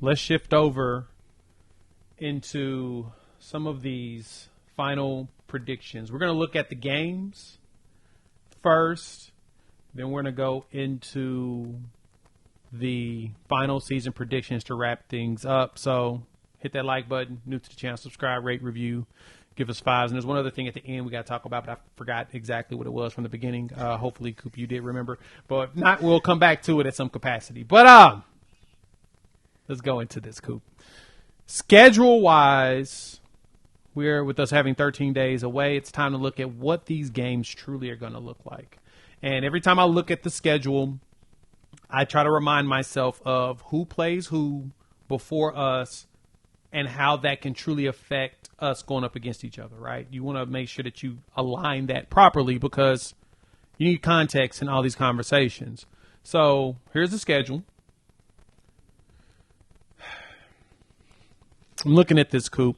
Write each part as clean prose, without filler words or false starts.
let's shift over into some of these final predictions. We're going to look at the games first, then we're going to go into the final season predictions to wrap things up. So hit that like button, new to the channel, subscribe, rate, review, give us 5s. And there's one other thing at the end we got to talk about, but I forgot exactly what it was from the beginning. Hopefully, Coop, you did remember. But if not, we'll come back to it at some capacity. But let's go into this, Coop. Schedule-wise, we're with us having 13 days away. It's time to look at what these games truly are going to look like. And every time I look at the schedule, I try to remind myself of who plays who before us and how that can truly affect us going up against each other, right? You want to make sure that you align that properly because you need context in all these conversations. So here's the schedule. I'm looking at this, Coop.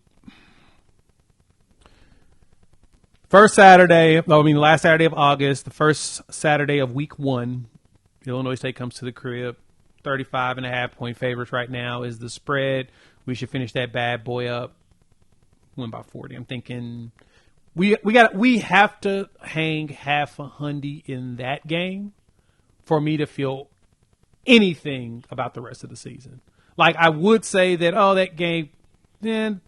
Last Saturday of August, the first Saturday of week 1, Illinois State comes to the crib. 35.5-point favorites right now is the spread. We should finish that bad boy up. Win by 40. I'm thinking we have to hang half a hundy in that game for me to feel anything about the rest of the season. Like I would say that, that game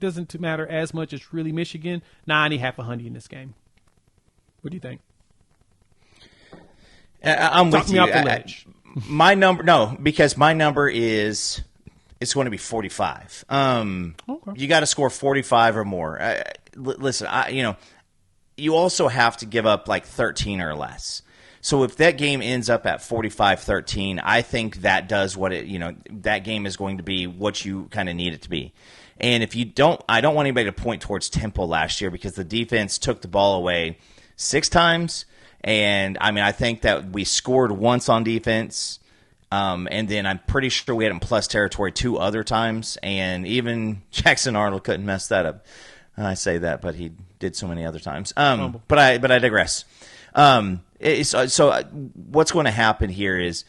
doesn't matter as much. It's really Michigan. Nah, I need half a hundy in this game. What do you think? I'm Talk with me you. off the ledge. My number is it's going to be 45. Okay. You got to score 45 or more. Listen, you also have to give up like 13 or less. So if that game ends up at 45-13, I think that does what that game is going to be what you kind of need it to be. And if you don't, I don't want anybody to point towards tempo last year because the defense took the ball away 6 times. And, I think that we scored once on defense, and then I'm pretty sure we had in plus territory 2 other times, and even Jackson Arnold couldn't mess that up. I say that, but he did so many other times. But I digress. So what's going to happen here is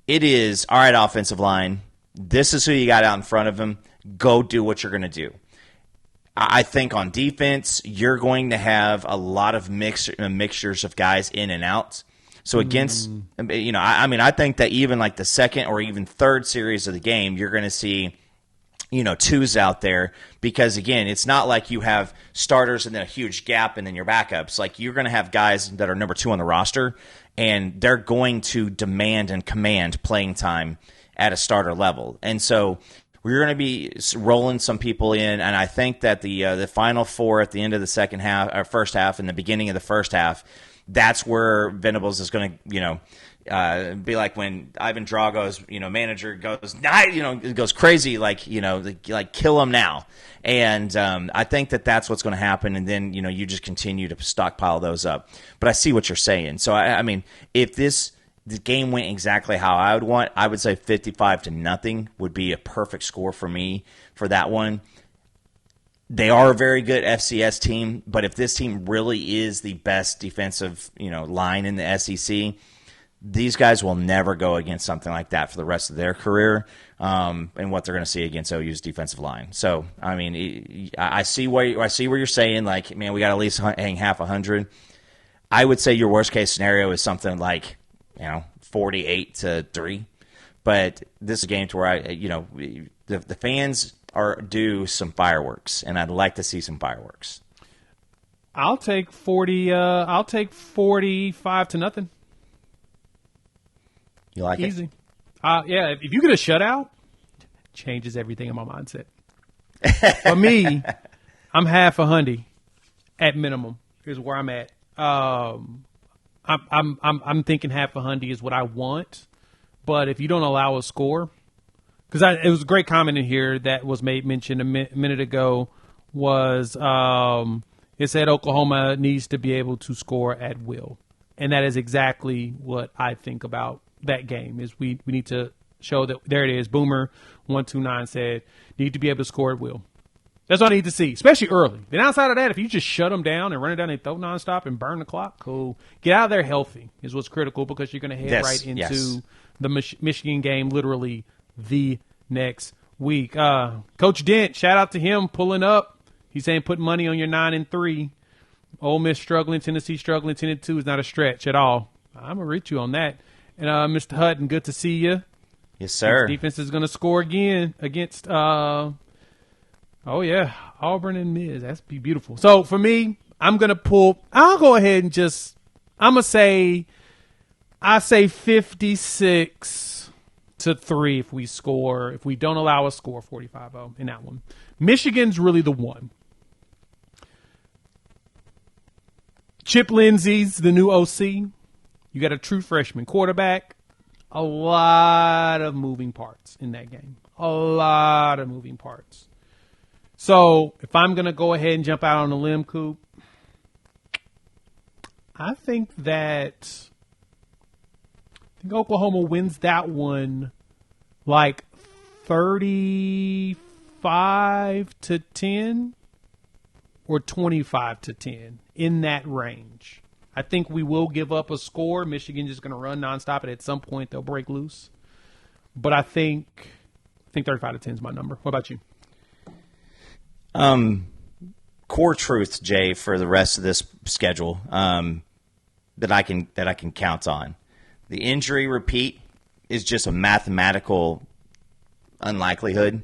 it is, all right, offensive line, this is who you got out in front of him. Go do what you're going to do. I think on defense, you're going to have a lot of mixtures of guys in and out. So against, I think that even like the second or even third series of the game, you're going to see, 2s out there because, again, it's not like you have starters and then a huge gap and then your backups. Like you're going to have guys that are number 2 on the roster, and they're going to demand and command playing time at a starter level. And so we're going to be rolling some people in, and I think that the Final Four at the end of the second half or first half and the beginning of the first half, that's where Venables is going to, be like when Ivan Drago's, manager goes crazy, like kill him now. And I think that that's what's going to happen, and then you just continue to stockpile those up. But I see what you're saying. So if the game went exactly how I would want, I would say 55-0 would be a perfect score for me for that one. They are a very good FCS team, but if this team really is the best defensive, line in the SEC, these guys will never go against something like that for the rest of their career, and what they're going to see against OU's defensive line. So, I see where you're saying, like, man, we got to at least hang half 100. I would say your worst case scenario is something like 48-3, but this is a game to where the fans are due some fireworks, and I'd like to see some fireworks. I'll take 40. I'll take 45-0. You like Easy. it? Yeah. If you get a shutout, changes everything in my mindset. For me, I'm half a hundy at minimum. Here's where I'm at. I'm thinking half a hundy is what I want, but if you don't allow a score, because it was a great comment in here that was mentioned a minute ago, was it said Oklahoma needs to be able to score at will, and that is exactly what I think about that game. Is we need to show that there it is. Boomer 129 said need to be able to score at will. That's what I need to see, especially early. Then outside of that, if you just shut them down and run it down and throw nonstop and burn the clock, cool. Get out of there healthy is what's critical, because you're going to head right into the Michigan game literally the next week. Coach Dent, shout out to him pulling up. He's saying put money on your 9-3. Ole Miss struggling, Tennessee struggling, 10-2 is not a stretch at all. I'm going to reach you on that. And Mr. Hutton, good to see you. Yes, sir. Defense is going to score again against, Auburn and Miz. That's be beautiful. So for me, I'll go ahead and I'm going to say, 56-3 if we score. If we don't allow a score, 45-0 in that one. Michigan's really the one. Chip Lindsey's the new OC. You got a true freshman quarterback. A lot of moving parts in that game. A lot of moving parts. So if I'm going to go ahead and jump out on a limb, Coop, I think Oklahoma wins that one like 35-10 or 25-10 in that range. I think we will give up a score. Michigan's just going to run nonstop, and at some point they'll break loose. But I think 35-10 is my number. What about you? Core truth, Jay, for the rest of this schedule that I can count on. The injury repeat is just a mathematical unlikelihood.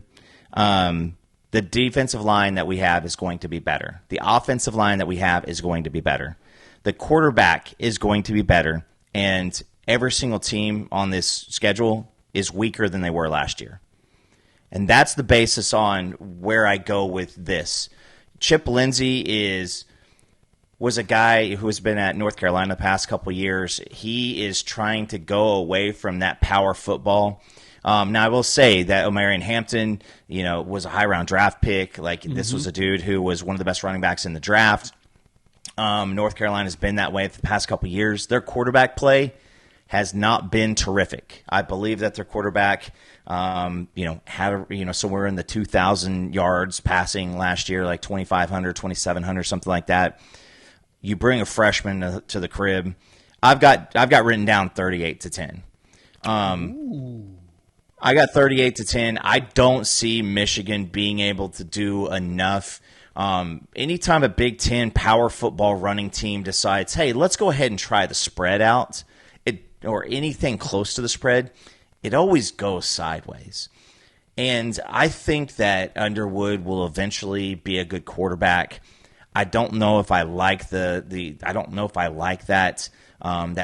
The defensive line that we have is going to be better. The offensive line that we have is going to be better. The quarterback is going to be better, and every single team on this schedule is weaker than they were last year. And that's the basis on where I go with this. Chip Lindsey was a guy who has been at North Carolina the past couple of years. He is trying to go away from that power football. Now, I will say that Omarion Hampton, was a high-round draft pick. This was a dude who was one of the best running backs in the draft. North Carolina's been that way for the past couple of years. Their quarterback play has not been terrific. I believe that their quarterback, had somewhere in the 2,000 yards passing last year, like 2,500, 2,700, something like that. You bring a freshman to the crib. I've got written down 38-10. I got 38-10. I don't see Michigan being able to do enough. Anytime a Big Ten power football running team decides, hey, let's go ahead and try the spread out, or anything close to the spread, it always goes sideways. And I think that Underwood will eventually be a good quarterback. I don't know if I like that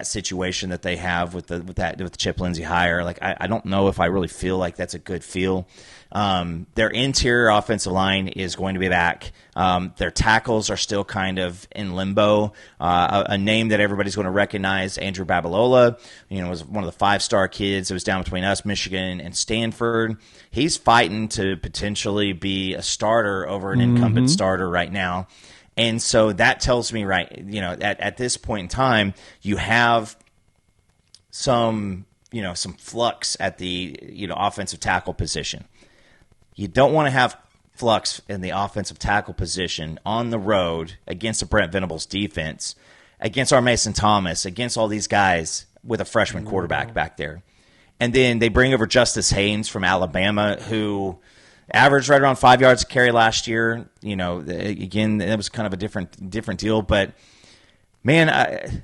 situation that they have with the Chip Lindsey hire. I don't know if I really feel like that's a good feel. Their interior offensive line is going to be back. Their tackles are still kind of in limbo. A name that everybody's going to recognize, Andrew Babalola, was one of the 5-star kids that was down between us, Michigan, and Stanford. He's fighting to potentially be a starter over an incumbent starter right now. And so that tells me, at this point in time, you have some flux at the, offensive tackle position. You don't want to have flux in the offensive tackle position on the road against the Brent Venables defense, against our Mason Thomas, against all these guys with a freshman quarterback back there. And then they bring over Justice Haynes from Alabama, who averaged right around 5 yards a carry last year. Again, that was kind of a different deal. But, man,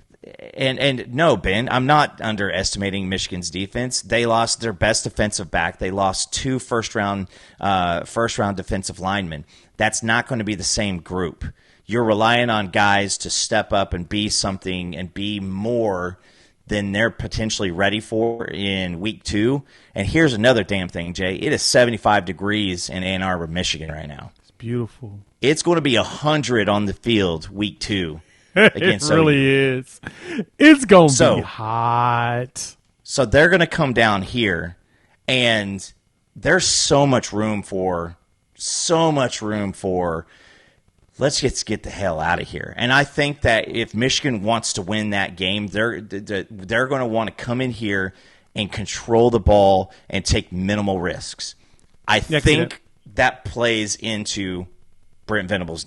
no, Ben, I'm not underestimating Michigan's defense. They lost their best defensive back. They lost 2 first-round defensive linemen. That's not going to be the same group. You're relying on guys to step up and be something and be more than they're potentially ready for in week 2. And here's another damn thing, Jay. It is 75 degrees in Ann Arbor, Michigan right now. It's beautiful. It's going to be 100 on the field week 2. It really is. It's going to be hot. So they're going to come down here, and there's so much room for let's just get the hell out of here. And I think that if Michigan wants to win that game, they're going to want to come in here and control the ball and take minimal risks. I think that plays into Brent Venables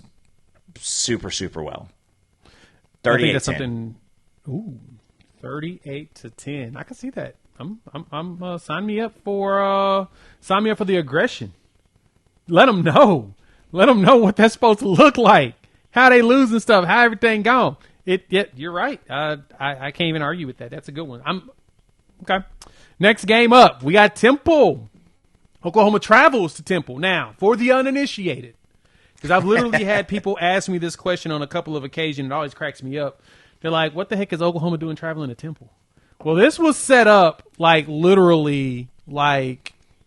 super, super well. 38-10. I think that's something. 38-10. I can see that. sign me up for the aggression. Let them know. Let them know what that's supposed to look like. How they lose and stuff. How everything gone. You're right. I can't even argue with that. That's a good one. Okay. Next game up, we got Temple. Oklahoma travels to Temple. Now, for the uninitiated, because I've literally had people ask me this question on a couple of occasions. It always cracks me up. They're like, what the heck is Oklahoma doing traveling to Temple? Well, this was set up literally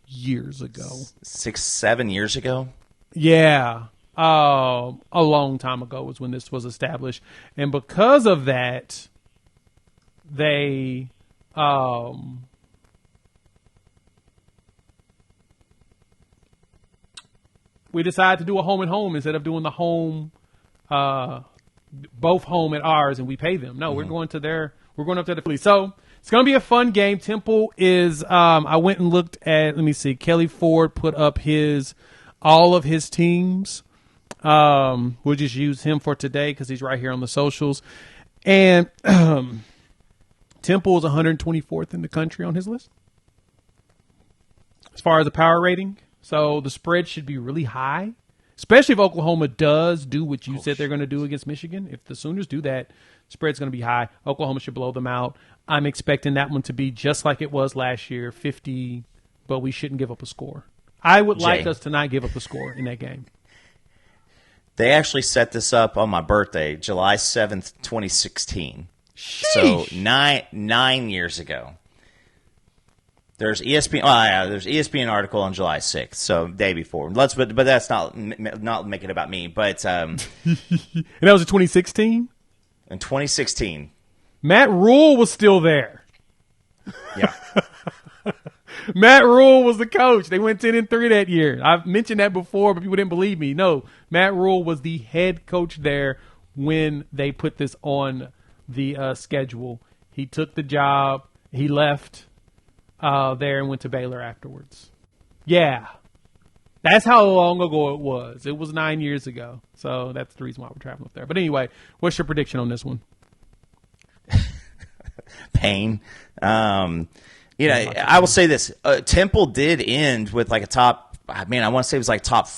years ago. 6-7 years ago? Yeah. A long time ago was when this was established. And because of that, they we decided to do a home and home instead of doing the home both home at ours and we pay them. No, we're going up to the Philly. So it's going to be a fun game. Temple is, I went and looked at, let me see, Kelly Ford put up all of his teams. We'll just use him for today because he's right here on the socials. And Temple is 124th in the country on his list as far as the power rating. So the spread should be really high, especially if Oklahoma does do what you said they're going to do against Michigan. If the Sooners do that, spread's going to be high. Oklahoma should blow them out. I'm expecting that one to be just like it was last year, 50, but we shouldn't give up a score. I would like us to not give up a score in that game. They actually set this up on my birthday, July 7th, 2016. Sheesh. So 9 years ago. There's ESPN. There's ESPN article on July 6th, so day before. But that's not making it about me. But and that was in 2016. In 2016, Matt Rule was still there. Yeah, Matt Rule was the coach. They went 10-3 that year. I've mentioned that before, but people didn't believe me. No, Matt Rule was the head coach there when they put this on the schedule. He took the job. He left. There and went to Baylor afterwards. Yeah. That's how long ago it was. It was 9 years ago. So that's the reason why we're traveling up there. But anyway, what's your prediction on this one? Pain. I will say this. Temple did end with a top, I want to say it was top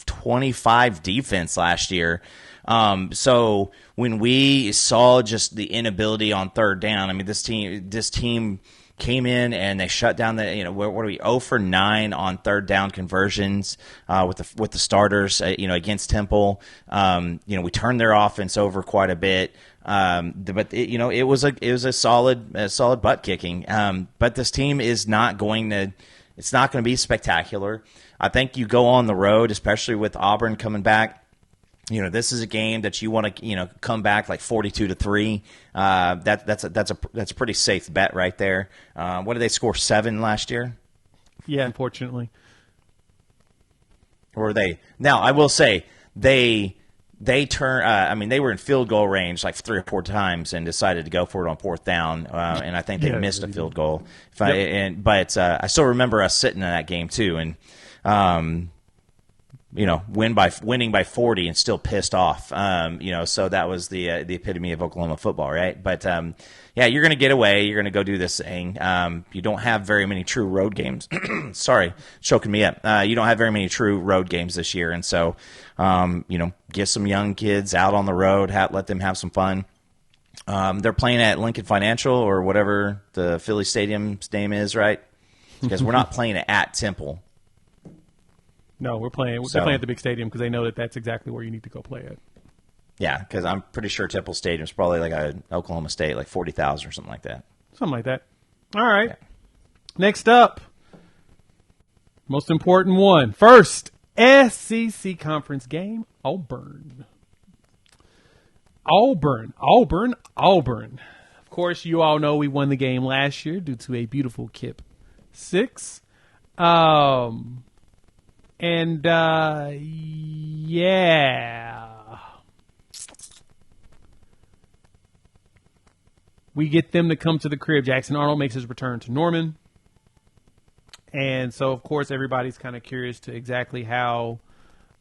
25 defense last year. So when we saw just the inability on third down, this team came in and they shut down what are we 0 for 9 on third down conversions with the starters against Temple. We turned their offense over quite a bit. But it was a solid butt kicking. But this team is not going to be spectacular. I think you go on the road, especially with Auburn coming back. This is a game that you want to, come back 42-3. That's a pretty safe bet right there. What did they score, 7 last year? Yeah, unfortunately. Or they? Now I will say they turn. They were in field goal range 3 or 4 times and decided to go for it on 4th down. And I think they missed a field goal. But I still remember us sitting in that game too, and. Winning by 40 and still pissed off. So that was the epitome of Oklahoma football, right? But you're going to get away. You're going to go do this thing. You don't have very many true road games. Sorry, choking me up. You don't have very many true road games this year, and so get some young kids out on the road. Let them have some fun. They're playing at Lincoln Financial or whatever the Philly Stadium's name is, right? Because we're not playing it at Temple. No, they're playing at the big stadium because they know that that's exactly where you need to go play it. Yeah, because I'm pretty sure Temple Stadium is probably a Oklahoma State, 40,000 or something like that. Something like that. All right. Yeah. Next up, most important one. First, SEC conference game, Auburn. Auburn. Of course, you all know we won the game last year due to a beautiful Kip 6. And, we get them to come to the crib. Jackson Arnold makes his return to Norman. And so, of course, everybody's kind of curious to exactly how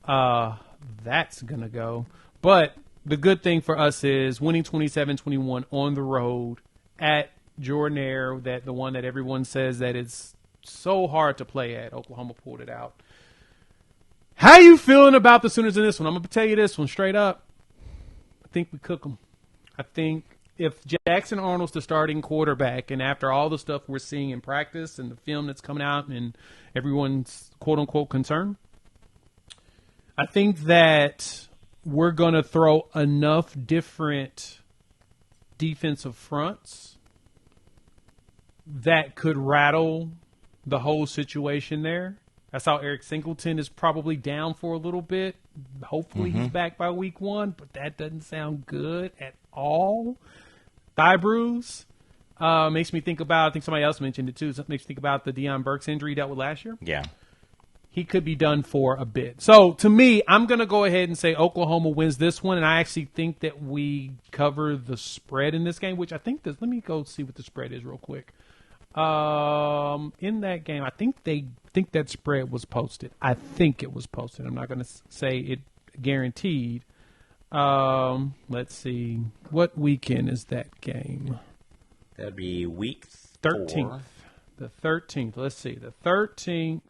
that's going to go. But the good thing for us is winning 27-21 on the road at Jordan, that the one that everyone says that it's so hard to play at. Oklahoma pulled it out. How you feeling about the Sooners in this one? I'm going to tell you this one straight up. I think we cook them. I think if Jackson Arnold's the starting quarterback, and after all the stuff we're seeing in practice and the film that's coming out and everyone's quote-unquote concern, I think that we're going to throw enough different defensive fronts that could rattle the whole situation there. I saw Eric Singleton is probably down for a little bit. Hopefully he's back by week 1, but that doesn't sound good at all. Thigh bruise makes me think about, I think somebody else mentioned it too, it makes me think about the Deion Burks injury he dealt with last year. Yeah. He could be done for a bit. So, to me, I'm going to go ahead and say Oklahoma wins this one, and I actually think that we cover the spread in this game, which I think let me go see what the spread is real quick. In that game, I think that spread was posted. I think it was posted. I'm not going to say it guaranteed. Let's see. What weekend is that game? That'd be week 13th. 4. The 13th. Let's see. The 13th.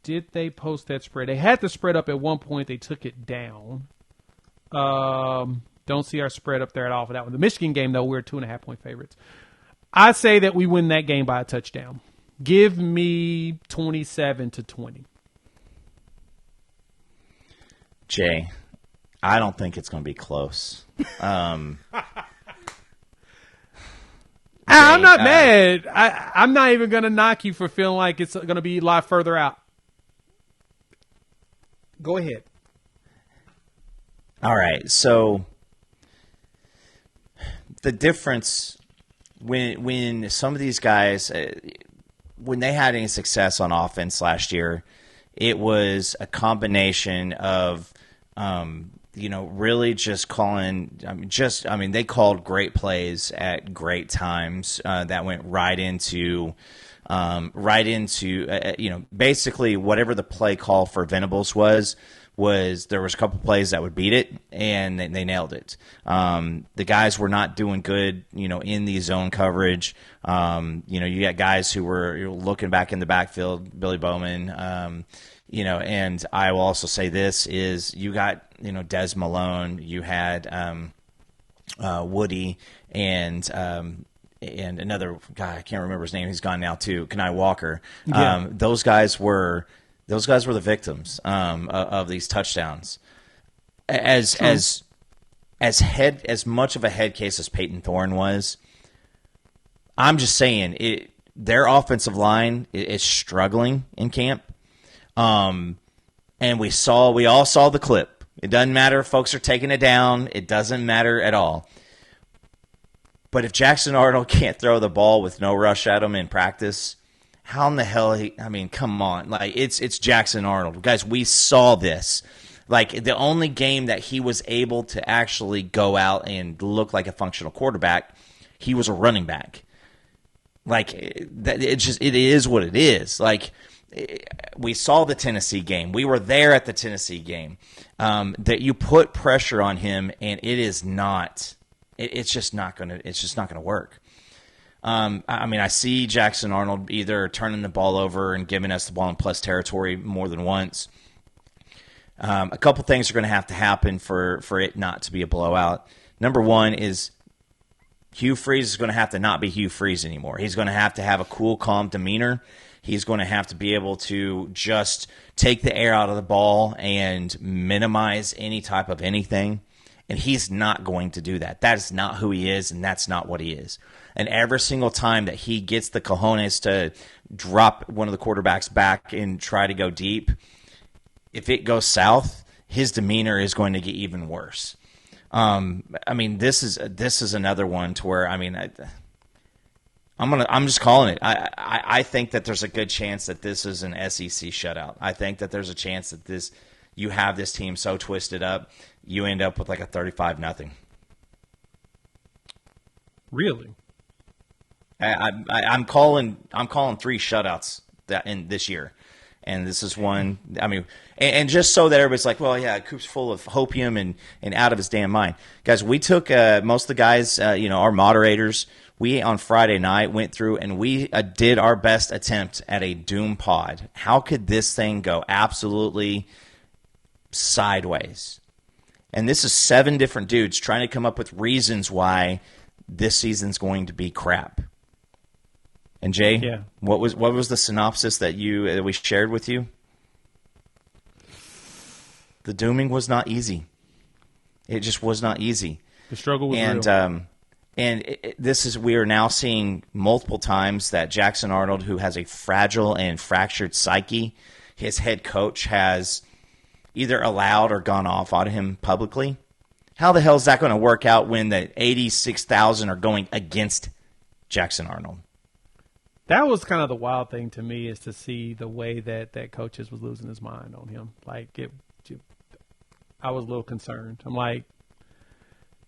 Did they post that spread? They had the spread up at one point. They took it down. Don't see our spread up there at all for that one. The Michigan game, though, we're 2.5-point favorites. I say that we win that game by a touchdown. Give me 27-20. Jay, I don't think it's going to be close. I'm not mad. I'm not even going to knock you for feeling like it's going to be a lot further out. Go ahead. All right. So the difference when some of these guys, when they had any success on offense last year, it was a combination of, really just calling. They called great plays at great times that went right into basically whatever the play call for Venables was there was a couple plays that would beat it, and they nailed it. The guys were not doing good, in the zone coverage. You got guys who were looking back in the backfield, Billy Bowman, and I will also say this is you got, Des Malone, you had Woody, and another guy, I can't remember his name, he's gone now too, Kenai Walker. Yeah. Those guys were the victims of these touchdowns. As much of a head case as Peyton Thorne was, I'm just saying their offensive line is struggling in camp. And we all saw the clip. It doesn't matter if folks are taking it down. It doesn't matter at all. But if Jackson Arnold can't throw the ball with no rush at him in practice, how in the hell come on. Like, it's Jackson Arnold. Guys, we saw this. Like, the only game that he was able to actually go out and look like a functional quarterback, he was a running back. Like, it is what it is. Like, we saw the Tennessee game. We were there at the Tennessee game. That you put pressure on him, and it is not. It's just not gonna work. I see Jackson Arnold either turning the ball over and giving us the ball in plus territory more than once. A couple things are going to have to happen for it not to be a blowout. Number one is Hugh Freeze is going to have to not be Hugh Freeze anymore. He's going to have a cool, calm demeanor. He's going to have to be able to just take the air out of the ball and minimize any type of anything. And he's not going to do that. That is not who he is, and that's not what he is. And every single time that he gets the cojones to drop one of the quarterbacks back and try to go deep, if it goes south, his demeanor is going to get even worse. This is another one to where I'm just calling it. I think that there's a good chance that this is an SEC shutout. I think that there's a chance that you have this team so twisted up, you end up with like a 35-0. Really? I'm calling 3 shutouts in this year, and this is one. And just so that everybody's like, well, yeah, Coop's full of hopium and out of his damn mind, guys. We took most of the guys, our moderators. we on Friday night went through and we did our best attempt at a doom pod. How could this thing go absolutely sideways? And this is 7 different dudes trying to come up with reasons why this season's going to be crap. And Jay, what was the synopsis that we shared with you? The dooming was not easy. It just was not easy. The struggle was real. We are now seeing multiple times that Jackson Arnold, who has a fragile and fractured psyche, his head coach has either allowed or gone off on him publicly. How the hell is that going to work out when the 86,000 are going against Jackson Arnold? That was kind of the wild thing to me, is to see the way that coaches was losing his mind on him. I was a little concerned. I'm like,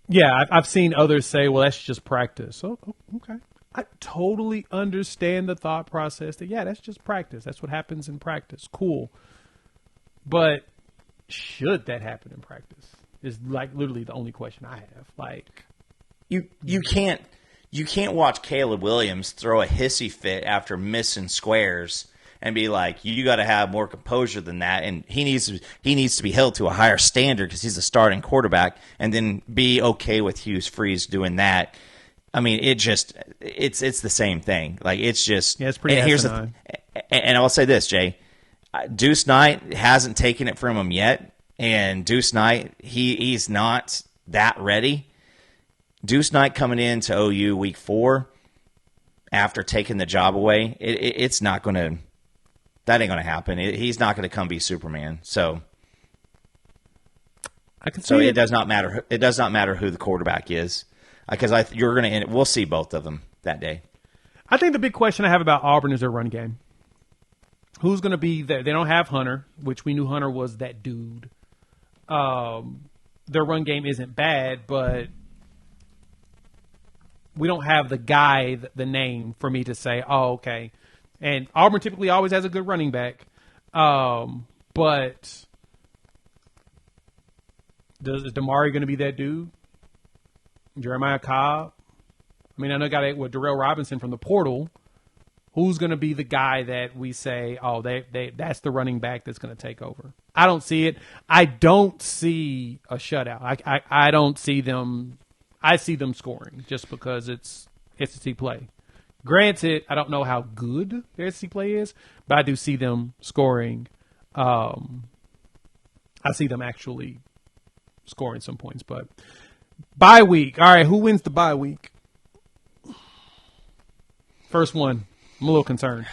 yeah, I've seen others say, well, that's just practice. Oh, okay. I totally understand the thought process that, that's just practice. That's what happens in practice. Cool. But should that happen in practice is literally the only question I have. You can't watch Caleb Williams throw a hissy fit after missing squares and be like, you got to have more composure than that, and he needs to be held to a higher standard because he's a starting quarterback, and then be okay with Hughes Freeze doing that. I mean, it's the same thing. It's pretty asinine. And I'll say this, Jay, Deuce Knight hasn't taken it from him yet, and Deuce Knight he's not that ready. Deuce Knight coming into OU week 4 after taking the job away, it's not going to. That ain't going to happen. He's not going to come be Superman. So, it does not matter. It does not matter who the quarterback is, because we'll see both of them that day. I think the big question I have about Auburn is their run game. Who's going to be there? They don't have Hunter, which we knew Hunter was that dude. Their run game isn't bad, but we don't have the guy, the name for me to say, oh, okay. And Auburn typically always has a good running back. But is Damari going to be that dude? Jeremiah Cobb? I mean, I know I got with Darrell Robinson from the portal. Who's going to be the guy that we say, oh, that's the running back that's going to take over? I don't see it. I don't see a shutout. I don't see them. I see them scoring just because it's SEC play. Granted, I don't know how good their SEC play is, but I do see them scoring. I see them actually scoring some points. But bye week. All right, who wins the bye week? First one. I'm a little concerned.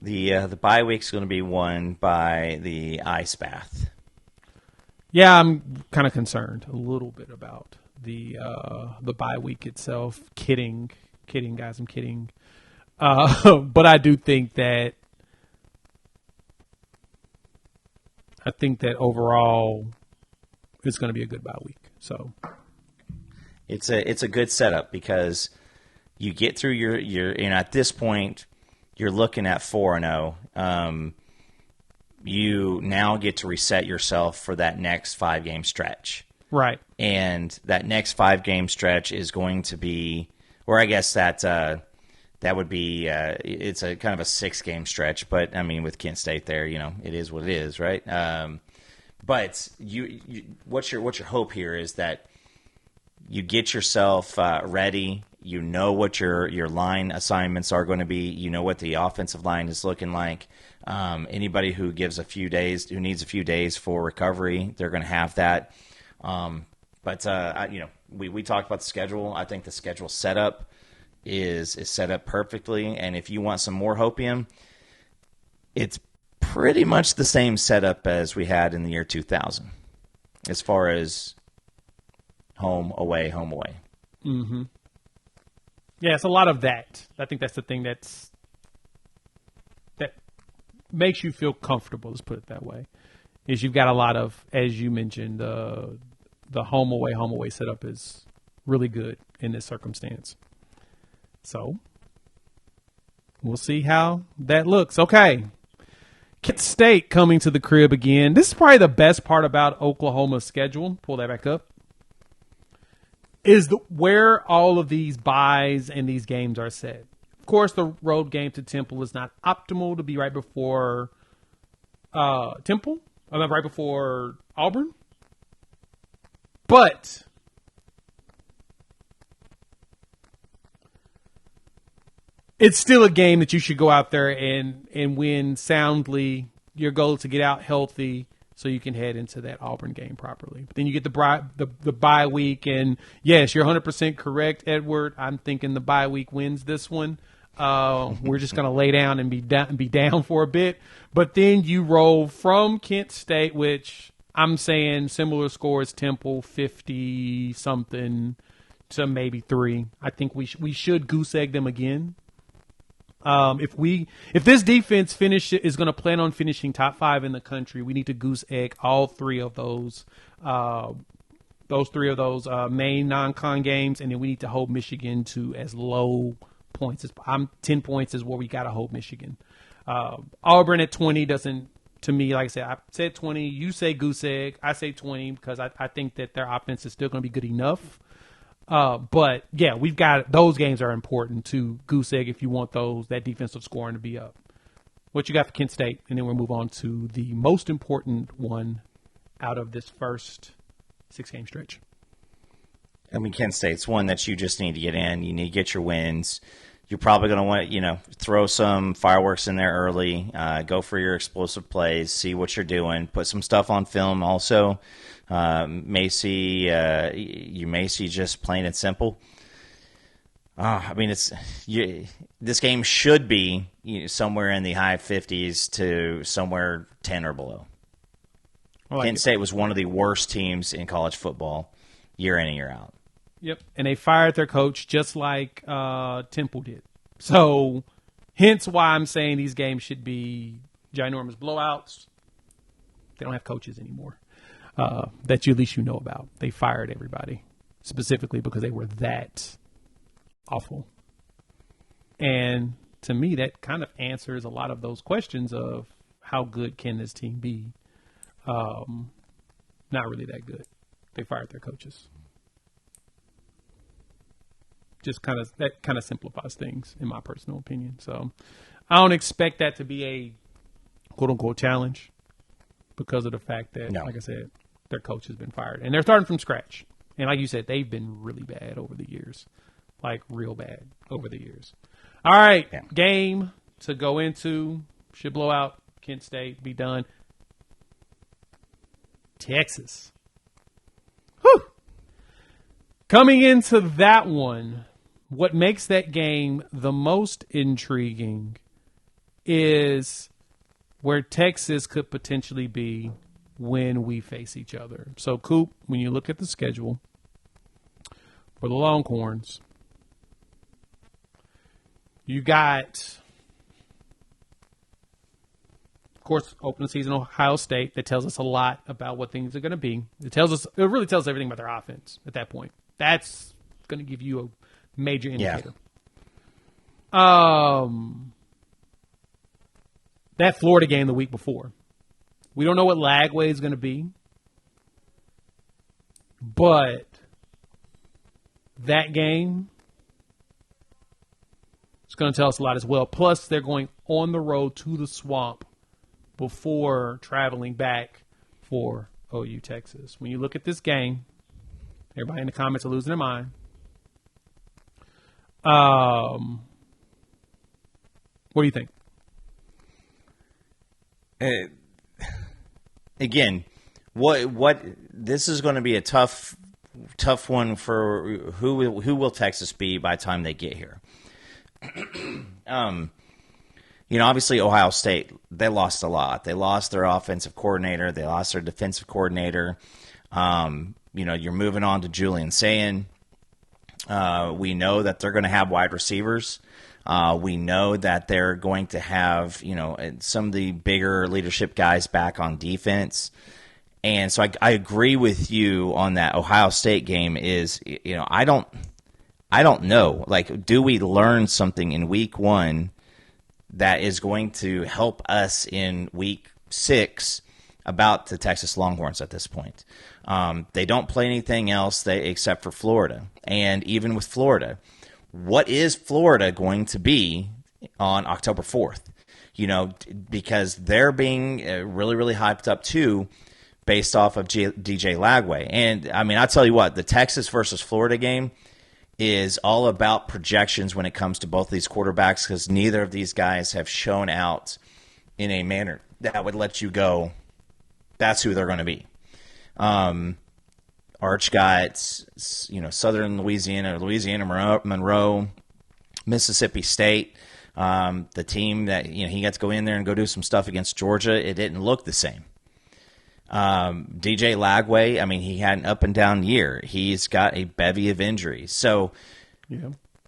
The bye week's going to be won by the Ice Bath. Yeah, I'm kind of concerned a little bit about the bye week itself. Kidding, guys. I'm kidding. But I do think that overall it's going to be a good bye week. So it's a good setup because you get through your and at this point you're looking at 4-0. You now get to reset yourself for that next 5-game stretch. Right. And that next 5-game stretch is going to be, or I guess that would be, it's a kind of a 6-game stretch. But I mean, with Kent State there, it is what it is, right? But what's your hope here is that you get yourself ready. You know what your line assignments are going to be. You know what the offensive line is looking like. Anybody who needs a few days for recovery, they're going to have that. We talked about the schedule. I think the schedule setup is set up perfectly. And if you want some more hopium, it's pretty much the same setup as we had in the year 2000, as far as home, away, home, away. Mm-hmm. Yeah, it's a lot of that. I think that's the thing that makes you feel comfortable, let's put it that way, is you've got a lot of, as you mentioned, the home, away setup is really good in this circumstance. So we'll see how that looks. Okay. Kent State coming to the crib again. This is probably the best part about Oklahoma's schedule. Pull that back up. is where all of these buys and these games are set. Of course, the road game to Temple is not optimal to be right before Temple, right before Auburn. But it's still a game that you should go out there and win soundly. Your goal is to get out healthy so you can head into that Auburn game properly. But then you get the bye week, and yes, you're 100% correct, Edward. I'm thinking the bye week wins this one. We're just going to lay down and be down for a bit. But then you roll from Kent State, which I'm saying similar scores, Temple 50-something to maybe 3. I think we should goose egg them again. If this defense is going to plan on finishing top 5 in the country, we need to goose egg all 3 of those main non-con games, and then we need to hold Michigan to as low points as 10 points is where we got to hold Michigan. Auburn at 20 doesn't, to me, like I said, I said 20. You say goose egg. I say 20 because I think that their offense is still going to be good enough. But yeah, we've got those games are important to goose egg if you want that defensive scoring to be up. What you got for Kent State, and then we'll move on to the most important one out of this first 6-game stretch. I mean, Kent State's one that you just need to get in. You need to get your wins. You're probably going to want to, throw some fireworks in there early, go for your explosive plays, see what you're doing, put some stuff on film also. You may see just plain and simple. I mean, this game should be somewhere in the high 50s to somewhere 10 or below. Kent State was one of the worst teams in college football year in and year out. Yep, and they fired their coach just like Temple did. So, hence why I'm saying these games should be ginormous blowouts. They don't have coaches anymore that at least you know about. They fired everybody specifically because they were that awful. And to me, that kind of answers a lot of those questions of how good can this team be. Not really that good. They fired their coaches. That kind of simplifies things in my personal opinion. So I don't expect that to be a quote unquote challenge because of the fact that, like I said, their coach has been fired and they're starting from scratch. And like you said, they've been really bad over the years, like real bad over the years. All right, game to go into, should blow out Kent State, be done. Texas. Whew. Coming into that one, what makes that game the most intriguing is where Texas could potentially be when we face each other. So, Coop, when you look at the schedule for the Longhorns, you got, of course, open season Ohio State. That tells us a lot about what things are going to be. It really tells us everything about their offense at that point. That's going to give you a major indicator. Yeah. That Florida game the week before. We don't know what Lagway is going to be. But that game is going to tell us a lot as well. Plus, they're going on the road to the Swamp before traveling back for OU Texas. When you look at this game, everybody in the comments are losing their mind. What do you think? Again, what this is going to be a tough one for who will Texas be by the time they get here. Obviously Ohio State, they lost a lot. They lost their offensive coordinator. They lost their defensive coordinator. You're moving on to Julian Sayin. We know that they're going to have wide receivers. We know that they're going to have, some of the bigger leadership guys back on defense. And so I agree with you on that Ohio State game is, I don't know. Like, do we learn something in week 1 that is going to help us in week 6 about the Texas Longhorns at this point. They don't play anything else except for Florida. And even with Florida, what is Florida going to be on October 4th? Because they're being really, really hyped up too, based off of DJ Lagway. And, I tell you what, the Texas versus Florida game is all about projections when it comes to both these quarterbacks, because neither of these guys have shown out in a manner that would let you go, that's who they're going to be. Arch got, Southern Louisiana Monroe, Mississippi State. The team that, he got to go in there and go do some stuff against Georgia, it didn't look the same. DJ Lagway, he had an up and down year. He's got a bevy of injuries. So,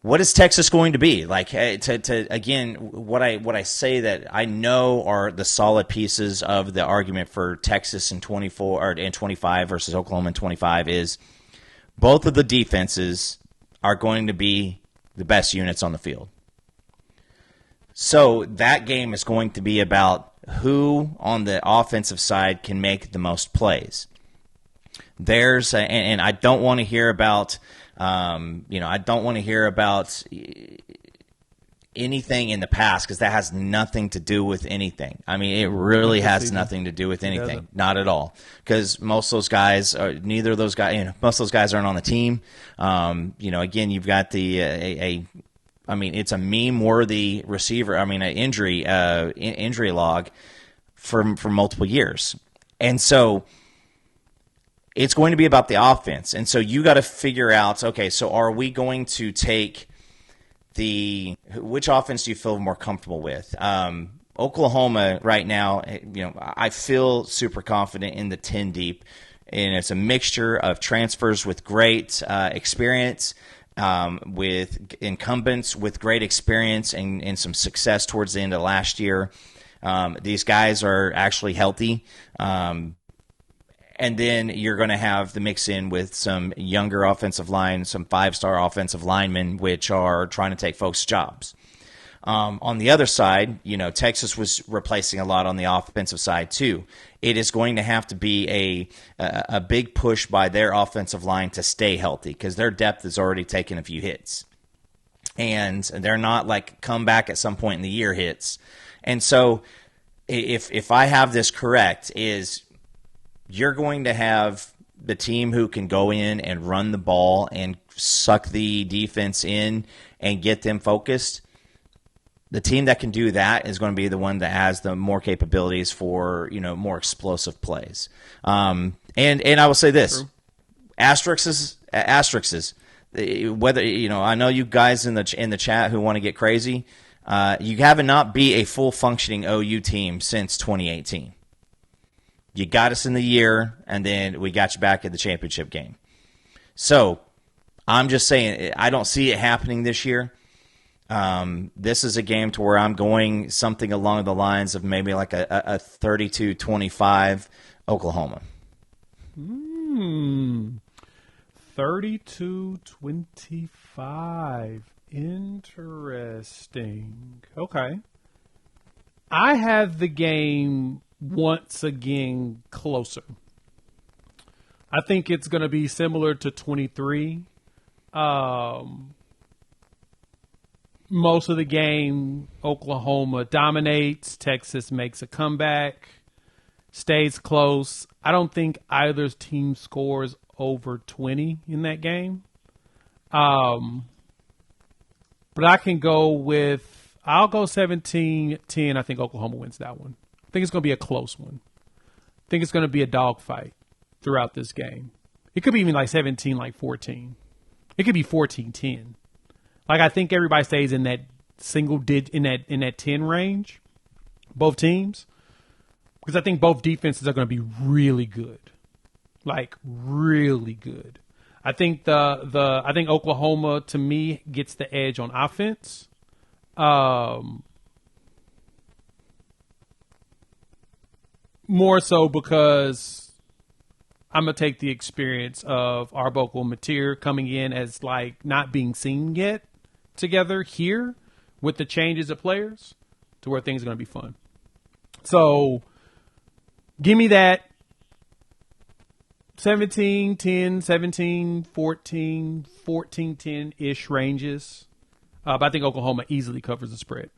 what is Texas going to be? Like, again, what I say that I know are the solid pieces of the argument for Texas in 24 or in 25 versus Oklahoma in 25 is both of the defenses are going to be the best units on the field. So that game is going to be about who on the offensive side can make the most plays. And I don't want to hear about, anything in the past, because that has nothing to do with anything. It really has nothing to do with anything, not at all. Because most of those guys, most of those guys aren't on the team. Again, you've got it's a meme-worthy receiver. An injury log for multiple years, and so it's going to be about the offense. And so you got to figure out, okay, so are we going to take which offense do you feel more comfortable with? Oklahoma right now, I feel super confident in the 10 deep, and it's a mixture of transfers with great experience. With incumbents with great experience and some success towards the end of last year. These guys are actually healthy. And then you're going to have the mix in with some younger offensive line, some 5-star offensive linemen, which are trying to take folks' jobs. On the other side, Texas was replacing a lot on the offensive side too. It is going to have to be a big push by their offensive line to stay healthy, because their depth has already taken a few hits. And they're not like come back at some point in the year hits. And so if I have this correct, is you're going to have the team who can go in and run the ball and suck the defense in and get them focused. The team that can do that is going to be the one that has the more capabilities for, more explosive plays. And I will say this, asterisks, whether, I know you guys in the chat who want to get crazy, you have not be a full functioning OU team since 2018. You got us in the year, and then we got you back at the championship game. So I'm just saying, I don't see it happening this year. This is a game to where I'm going something along the lines of maybe like a 32-25 Oklahoma. 32-25. Interesting. Okay. I have the game once again closer. I think it's going to be similar to 23. Most of the game, Oklahoma dominates. Texas makes a comeback, stays close. I don't think either team scores over 20 in that game. But I can go I'll go 17-10. I think Oklahoma wins that one. I think it's going to be a close one. I think it's going to be a dogfight throughout this game. It could be even like 17-14. It could be 14-10. Like, I think everybody stays in that single digit, in that 10 range, both teams, because I think both defenses are going to be really good, like really good. I think I think Oklahoma, to me, gets the edge on offense. More so because I'm going to take the experience of Arbuckle and Mateer coming in as like not being seen yet together here with the changes of players to where things are going to be fun. So Give me that 17-10, 17-14, 14-10-ish ranges. But I think Oklahoma easily covers the spread.